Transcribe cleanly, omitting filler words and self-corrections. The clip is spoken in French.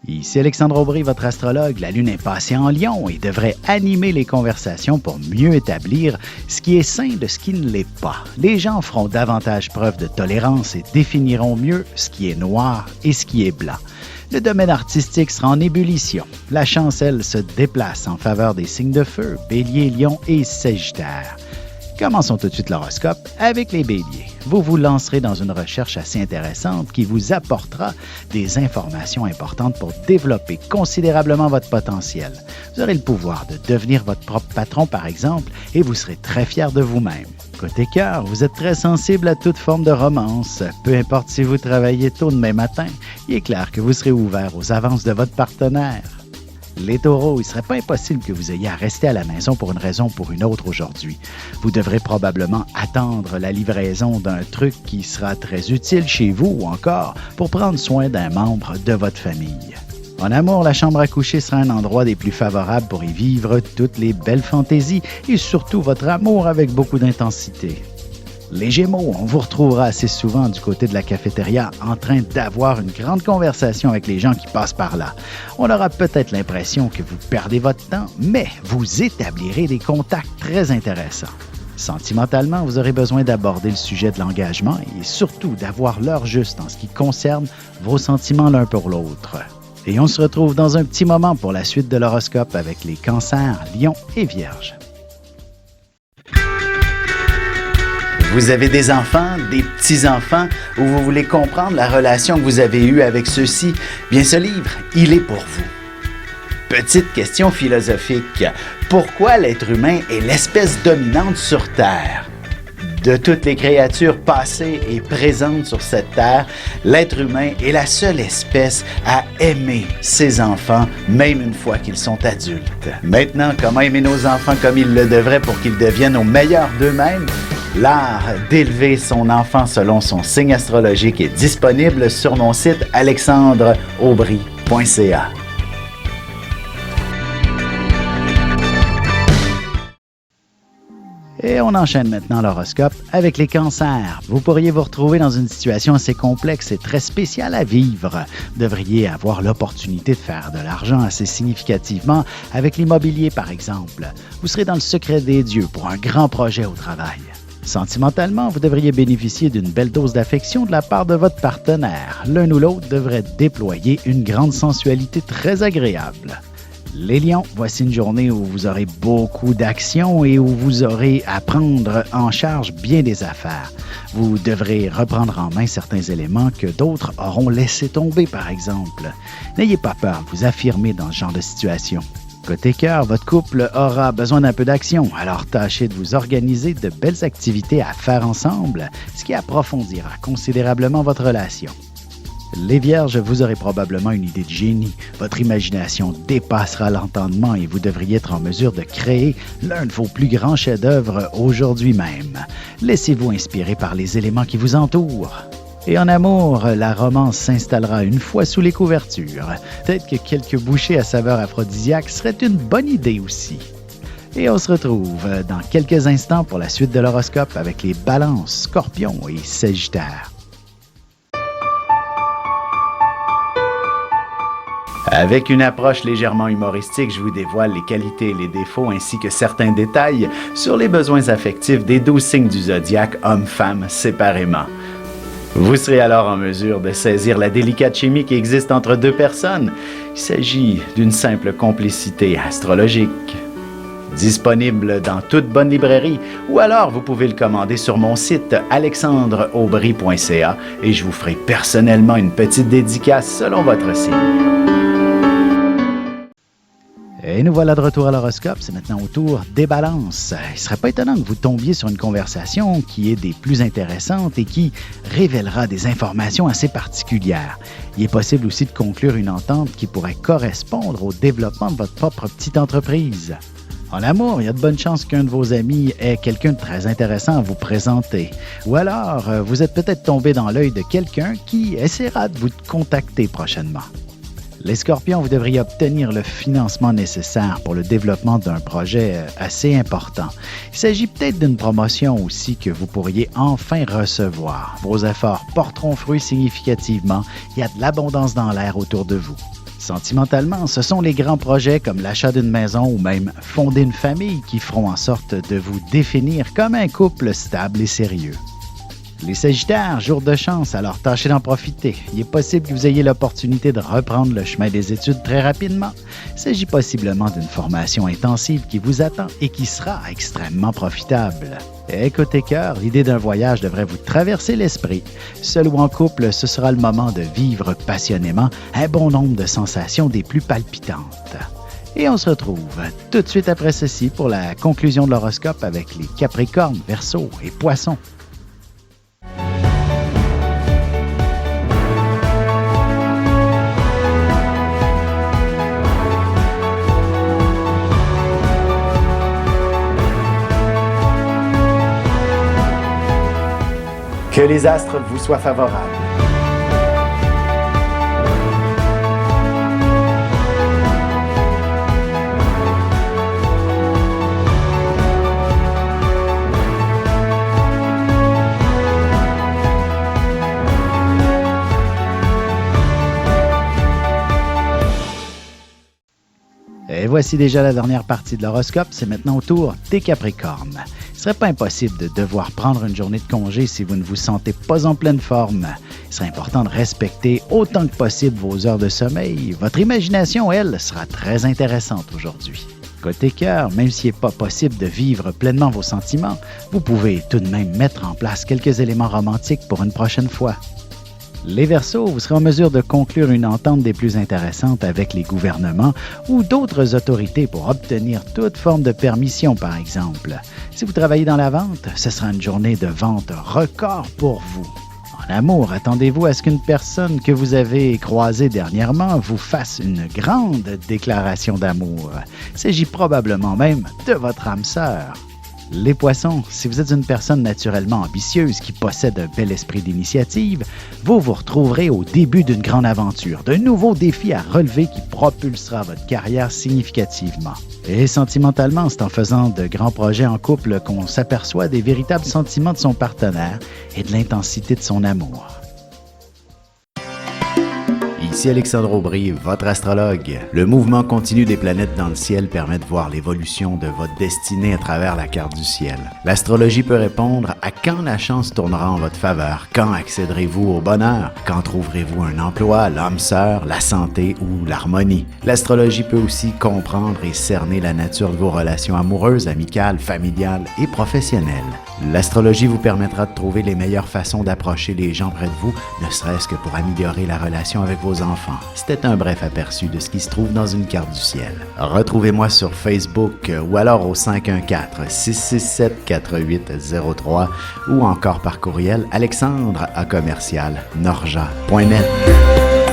Ici Alexandre Aubry, votre astrologue. La Lune est passée en Lion et devrait animer les conversations pour mieux établir ce qui est sain de ce qui ne l'est pas. Les gens feront davantage preuve de tolérance et définiront mieux ce qui est noir et ce qui est blanc. Le domaine artistique sera en ébullition. La chance, elle, se déplace en faveur des signes de feu, Bélier, Lion et Sagittaire. Commençons tout de suite l'horoscope avec les Béliers. Vous vous lancerez dans une recherche assez intéressante qui vous apportera des informations importantes pour développer considérablement votre potentiel. Vous aurez le pouvoir de devenir votre propre patron, par exemple, et vous serez très fier de vous-même. Côté cœur, vous êtes très sensible à toute forme de romance. Peu importe si vous travaillez tôt demain matin, il est clair que vous serez ouvert aux avances de votre partenaire. Les taureaux, il ne serait pas impossible que vous ayez à rester à la maison pour une raison ou pour une autre aujourd'hui. Vous devrez probablement attendre la livraison d'un truc qui sera très utile chez vous ou encore pour prendre soin d'un membre de votre famille. En amour, la chambre à coucher sera un endroit des plus favorables pour y vivre toutes les belles fantaisies et surtout votre amour avec beaucoup d'intensité. Les Gémeaux, on vous retrouvera assez souvent du côté de la cafétéria en train d'avoir une grande conversation avec les gens qui passent par là. On aura peut-être l'impression que vous perdez votre temps, mais vous établirez des contacts très intéressants. Sentimentalement, vous aurez besoin d'aborder le sujet de l'engagement et surtout d'avoir l'heure juste en ce qui concerne vos sentiments l'un pour l'autre. Et on se retrouve dans un petit moment pour la suite de l'horoscope avec les Cancers, Lions et Vierges. Vous avez des enfants, des petits-enfants, ou vous voulez comprendre la relation que vous avez eue avec ceux-ci? Bien, ce livre, il est pour vous. Petite question philosophique. Pourquoi l'être humain est l'espèce dominante sur Terre? De toutes les créatures passées et présentes sur cette terre, l'être humain est la seule espèce à aimer ses enfants, même une fois qu'ils sont adultes. Maintenant, comment aimer nos enfants comme ils le devraient pour qu'ils deviennent au meilleur d'eux-mêmes? L'art d'élever son enfant selon son signe astrologique est disponible sur mon site alexandreaubry.ca. Et on enchaîne maintenant l'horoscope avec les Cancers. Vous pourriez vous retrouver dans une situation assez complexe et très spéciale à vivre. Vous devriez avoir l'opportunité de faire de l'argent assez significativement avec l'immobilier, par exemple. Vous serez dans le secret des dieux pour un grand projet au travail. Sentimentalement, vous devriez bénéficier d'une belle dose d'affection de la part de votre partenaire. L'un ou l'autre devrait déployer une grande sensualité très agréable. Les Lions, voici une journée où vous aurez beaucoup d'actions et où vous aurez à prendre en charge bien des affaires. Vous devrez reprendre en main certains éléments que d'autres auront laissé tomber, par exemple. N'ayez pas peur de vous affirmer dans ce genre de situation. Côté cœur, votre couple aura besoin d'un peu d'action, alors tâchez de vous organiser de belles activités à faire ensemble, ce qui approfondira considérablement votre relation. Les Vierges, vous aurez probablement une idée de génie. Votre imagination dépassera l'entendement et vous devriez être en mesure de créer l'un de vos plus grands chefs-d'œuvre aujourd'hui même. Laissez-vous inspirer par les éléments qui vous entourent. Et en amour, la romance s'installera une fois sous les couvertures. Peut-être que quelques bouchées à saveur aphrodisiaque seraient une bonne idée aussi. Et on se retrouve dans quelques instants pour la suite de l'horoscope avec les Balances, Scorpions et Sagittaires. Avec une approche légèrement humoristique, je vous dévoile les qualités et les défauts ainsi que certains détails sur les besoins affectifs des 12 signes du zodiaque, hommes-femmes séparément. Vous serez alors en mesure de saisir la délicate chimie qui existe entre deux personnes. Il s'agit d'une simple complicité astrologique. Disponible dans toute bonne librairie ou alors vous pouvez le commander sur mon site alexandreaubry.ca et je vous ferai personnellement une petite dédicace selon votre signe. Et nous voilà de retour à l'horoscope, c'est maintenant au tour des Balances. Il ne serait pas étonnant que vous tombiez sur une conversation qui est des plus intéressantes et qui révélera des informations assez particulières. Il est possible aussi de conclure une entente qui pourrait correspondre au développement de votre propre petite entreprise. En amour, il y a de bonnes chances qu'un de vos amis ait quelqu'un de très intéressant à vous présenter. Ou alors, vous êtes peut-être tombé dans l'œil de quelqu'un qui essaiera de vous contacter prochainement. Les Scorpions, vous devriez obtenir le financement nécessaire pour le développement d'un projet assez important. Il s'agit peut-être d'une promotion aussi que vous pourriez enfin recevoir. Vos efforts porteront fruit significativement. Il y a de l'abondance dans l'air autour de vous. Sentimentalement, ce sont les grands projets comme l'achat d'une maison ou même fonder une famille qui feront en sorte de vous définir comme un couple stable et sérieux. Les Sagittaires, jour de chance, alors tâchez d'en profiter. Il est possible que vous ayez l'opportunité de reprendre le chemin des études très rapidement. Il s'agit possiblement d'une formation intensive qui vous attend et qui sera extrêmement profitable. Et côté cœur, l'idée d'un voyage devrait vous traverser l'esprit. Seul ou en couple, ce sera le moment de vivre passionnément un bon nombre de sensations des plus palpitantes. Et on se retrouve tout de suite après ceci pour la conclusion de l'horoscope avec les Capricornes, Verseaux et Poissons. Que les astres vous soient favorables. Et voici déjà la dernière partie de l'horoscope, c'est maintenant au tour des Capricornes. Il ne serait pas impossible de devoir prendre une journée de congé si vous ne vous sentez pas en pleine forme. Il serait important de respecter autant que possible vos heures de sommeil. Votre imagination, elle, sera très intéressante aujourd'hui. Côté cœur, même s'il n'est pas possible de vivre pleinement vos sentiments, vous pouvez tout de même mettre en place quelques éléments romantiques pour une prochaine fois. Les Verseaux, vous serez en mesure de conclure une entente des plus intéressantes avec les gouvernements ou d'autres autorités pour obtenir toute forme de permission, par exemple. Si vous travaillez dans la vente, ce sera une journée de vente record pour vous. En amour, attendez-vous à ce qu'une personne que vous avez croisée dernièrement vous fasse une grande déclaration d'amour. Il s'agit probablement même de votre âme sœur. Les Poissons, si vous êtes une personne naturellement ambitieuse qui possède un bel esprit d'initiative, vous vous retrouverez au début d'une grande aventure, d'un nouveau défi à relever qui propulsera votre carrière significativement. Et sentimentalement, c'est en faisant de grands projets en couple qu'on s'aperçoit des véritables sentiments de son partenaire et de l'intensité de son amour. Ici Alexandre Aubry, votre astrologue. Le mouvement continu des planètes dans le ciel permet de voir l'évolution de votre destinée à travers la carte du ciel. L'astrologie peut répondre à quand la chance tournera en votre faveur, quand accéderez-vous au bonheur, quand trouverez-vous un emploi, l'âme sœur, la santé ou l'harmonie. L'astrologie peut aussi comprendre et cerner la nature de vos relations amoureuses, amicales, familiales et professionnelles. L'astrologie vous permettra de trouver les meilleures façons d'approcher les gens près de vous, ne serait-ce que pour améliorer la relation avec vos enfants. C'était un bref aperçu de ce qui se trouve dans une carte du ciel. Retrouvez-moi sur Facebook ou alors au 514-667-4803 ou encore par courriel alexandre@norja.net.